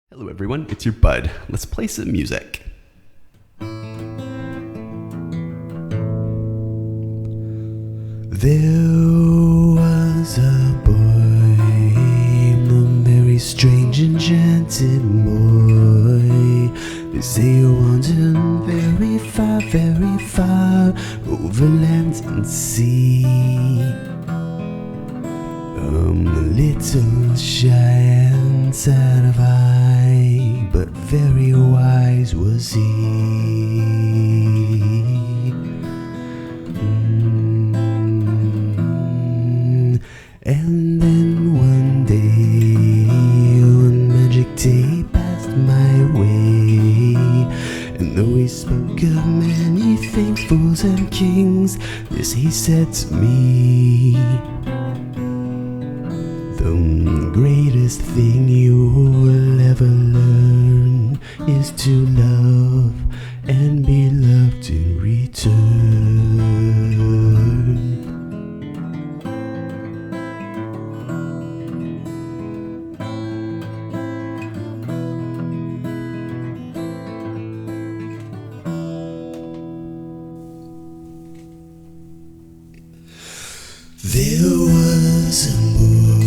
Hello everyone, it's your bud. Let's play some music. There was a boy, a very strange enchanted boy. They say he wandered very far over lands and sea. A little shy and sad of eye, but very wise was he. And then one day, one magic day passed my way. And though he spoke of many things, fools and kings, this he said to me: the greatest thing you will ever learn is to love and be loved in return. There was a boy,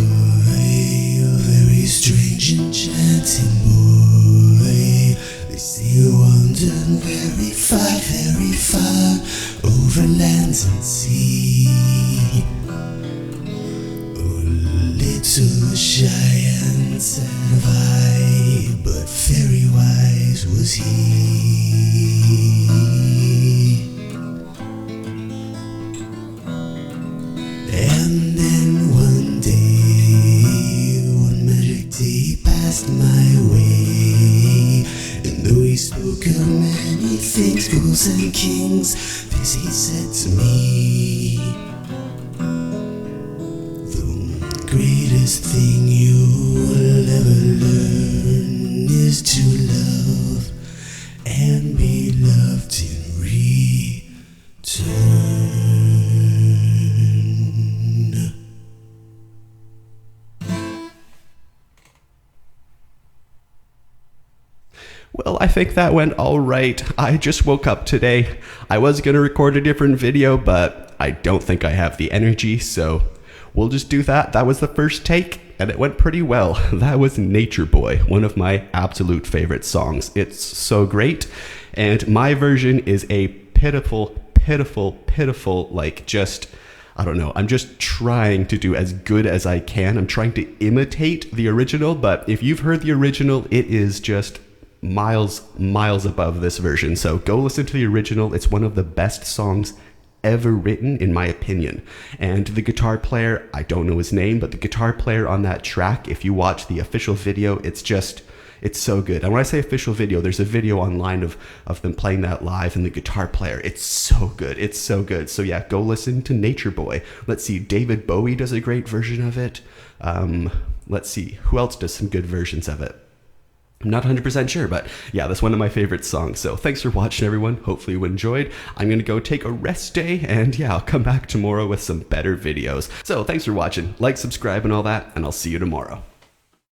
a very strange enchanting boy. They say he wandered very far over lands and sea. Oh, little shy and sad of eye, but very wise was he. And then one day, one magic day passed my way. And though he spoke of many things, fools and kings, this he said to me: the greatest thing you will ever learn is to love and be loved in return. Well, I think that went all right. I just woke up today. I was going to record a different video, but I don't think I have the energy, so we'll just do that. That was the first take, and it went pretty well. That was Nature Boy, one of my absolute favorite songs. It's so great, and my version is a pitiful, like just... I don't know, I'm just trying to do as good as I can. I'm trying to imitate the original, but if you've heard the original, it is just miles above this version. So go listen to the original. It's one of the best songs ever written, in my opinion. And the guitar player, I don't know his name, but the guitar player on that track, if you watch the official video, it's so good. And when I say official video, there's a video online of them playing that live, and the guitar player, it's so good. It's so good. So yeah, go listen to Nature Boy. Let's see, David Bowie does a great version of it. Let's see, who else does some good versions of it? I'm not 100% sure, but yeah, that's one of my favorite songs. So thanks for watching, everyone. Hopefully you enjoyed. I'm going to go take a rest day, and yeah, I'll come back tomorrow with some better videos. So thanks for watching. Like, subscribe, and all that, and I'll see you tomorrow.